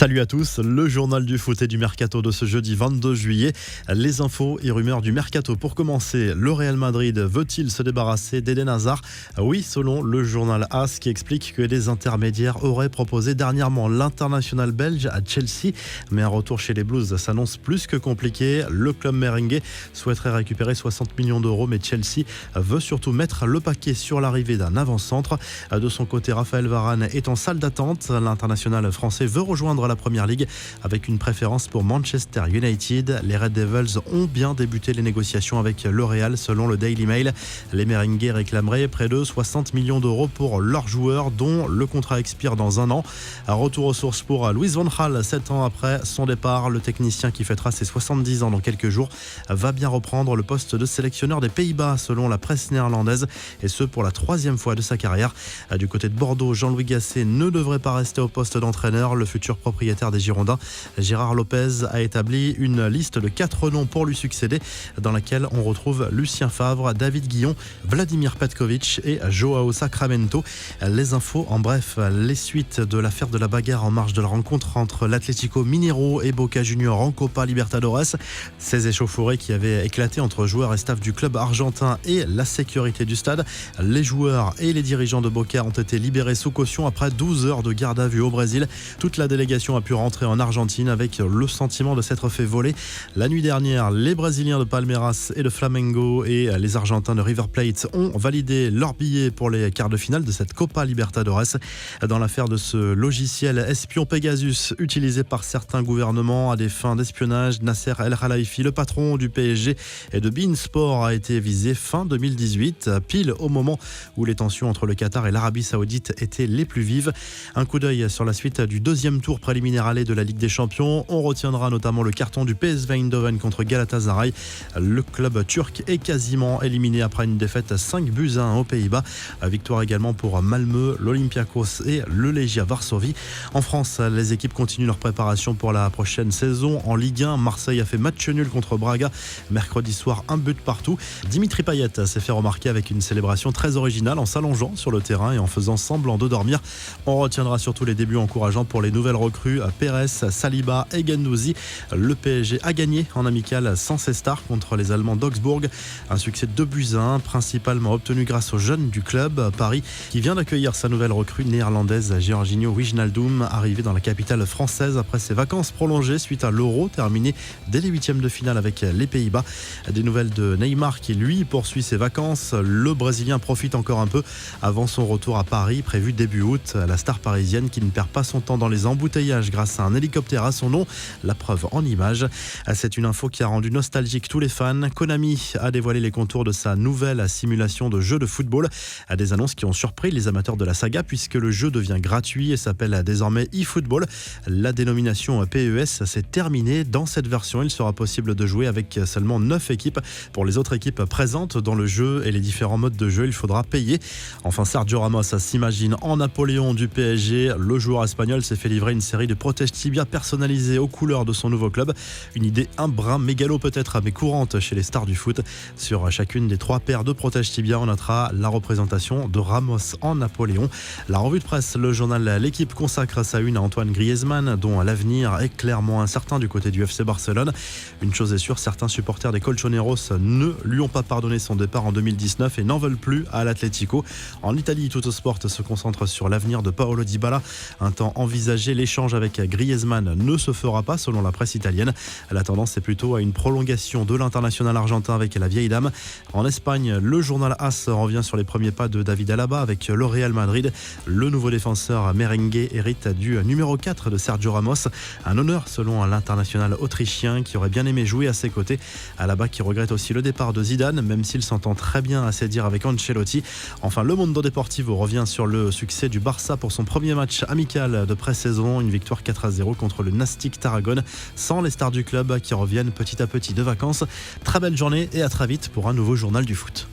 Salut à tous, le journal du foot et du mercato de ce jeudi 22 juillet. Les infos et rumeurs du mercato. Pour commencer, le Real Madrid veut-il se débarrasser d'Eden Hazard ? Oui, selon le journal AS qui explique que des intermédiaires auraient proposé dernièrement l'international belge à Chelsea. Mais un retour chez les Blues s'annonce plus que compliqué. Le club merengue souhaiterait récupérer 60 millions d'euros, mais Chelsea veut surtout mettre le paquet sur l'arrivée d'un avant-centre. De son côté, Raphaël Varane est en salle d'attente. L'international français veut rejoindre la Première Ligue avec une préférence pour Manchester United. Les Red Devils ont bien débuté les négociations avec le Real selon le Daily Mail. Les merengues réclameraient près de 60 millions d'euros pour leurs joueurs dont le contrat expire dans un an. Un retour aux sources pour Louis van Gaal, 7 ans après son départ. Le technicien qui fêtera ses 70 ans dans quelques jours va bien reprendre le poste de sélectionneur des Pays-Bas selon la presse néerlandaise, et ce pour la 3e fois de sa carrière. Du côté de Bordeaux, Jean-Louis Gasset ne devrait pas rester au poste d'entraîneur. Le futur propriétaire des Girondins, Gérard Lopez, a établi une liste de 4 noms pour lui succéder, dans laquelle on retrouve Lucien Favre, David Guillon, Vladimir Petkovic et Joao Sacramento. Les infos en bref, les suites de l'affaire de la bagarre en marge de la rencontre entre l'Atlético Mineiro et Boca Juniors en Copa Libertadores. Ces échauffourées qui avaient éclaté entre joueurs et staff du club argentin et la sécurité du stade. Les joueurs et les dirigeants de Boca ont été libérés sous caution après 12 heures de garde à vue au Brésil. Toute la délégation a pu rentrer en Argentine avec le sentiment de s'être fait voler. La nuit dernière, les Brésiliens de Palmeiras et de Flamengo et les Argentins de River Plate ont validé leur billet pour les quarts de finale de cette Copa Libertadores. Dans l'affaire de ce logiciel espion Pegasus utilisé par certains gouvernements à des fins d'espionnage, Nasser El Khelaifi, le patron du PSG et de beIN Sport, a été visé fin 2018, pile au moment où les tensions entre le Qatar et l'Arabie Saoudite étaient les plus vives. Un coup d'œil sur la suite du deuxième tour préliminaire aller de la Ligue des Champions. On retiendra notamment le carton du PSV Eindhoven contre Galatasaray. Le club turc est quasiment éliminé après une défaite 5-1 aux Pays-Bas. Victoire également pour Malmö, l'Olympiakos et le Legia Varsovie. En France, les équipes continuent leur préparation pour la prochaine saison. En Ligue 1, Marseille a fait match nul contre Braga. Mercredi soir, un but partout. Dimitri Payet s'est fait remarquer avec une célébration très originale en s'allongeant sur le terrain et en faisant semblant de dormir. On retiendra surtout les débuts encourageants pour les nouvelles recrues Pérez, Saliba et Guendouzi. Le PSG a gagné en amical sans ses stars contre les Allemands d'Augsbourg. Un succès de 2-1, principalement obtenu grâce aux jeunes du club. Paris qui vient d'accueillir sa nouvelle recrue néerlandaise Georginio Wijnaldum, arrivé dans la capitale française après ses vacances prolongées suite à l'Euro terminé dès les 8e de finale avec les Pays-Bas. Des nouvelles de Neymar qui lui poursuit ses vacances. Le Brésilien profite encore un peu avant son retour à Paris prévu début août. La star parisienne qui ne perd pas son temps dans les embouteillages grâce à un hélicoptère à son nom, la preuve en images. C'est une info qui a rendu nostalgique tous les fans. Konami a dévoilé les contours de sa nouvelle simulation de jeu de football. Des annonces qui ont surpris les amateurs de la saga puisque le jeu devient gratuit et s'appelle désormais eFootball. La dénomination PES s'est terminée. Dans cette version, il sera possible de jouer avec seulement 9 équipes. Pour les autres équipes présentes dans le jeu et les différents modes de jeu, il faudra payer. Enfin, Sergio Ramos s'imagine en Napoléon du PSG. Le joueur espagnol s'est fait livrer une série de protège tibia personnalisés aux couleurs de son nouveau club. Une idée un brin mégalo peut-être, mais courante chez les stars du foot. Sur chacune des 3 paires de protège tibia, on notera la représentation de Ramos en Napoléon. La revue de presse, le journal L'Équipe consacre sa une à Antoine Griezmann, dont l'avenir est clairement incertain du côté du FC Barcelone. Une chose est sûre, certains supporters des Colchoneros ne lui ont pas pardonné son départ en 2019 et n'en veulent plus à l'Atlético. En Italie, Tuttosport se concentre sur l'avenir de Paolo Dybala. Un temps envisagé, l'échange avec Griezmann ne se fera pas selon la presse italienne. La tendance est plutôt à une prolongation de l'international argentin avec la vieille dame. En Espagne, le journal AS revient sur les premiers pas de David Alaba avec le Real Madrid. Le nouveau défenseur merengue hérite du numéro 4 de Sergio Ramos. Un honneur selon l'international autrichien qui aurait bien aimé jouer à ses côtés. Alaba qui regrette aussi le départ de Zidane, même s'il s'entend très bien à ses dires avec Ancelotti. Enfin, le Mundo Deportivo revient sur le succès du Barça pour son premier match amical de pré-saison. Une victoire 4-0 contre le Nastic Tarragone, sans les stars du club qui reviennent petit à petit de vacances. Très belle journée et à très vite pour un nouveau journal du foot.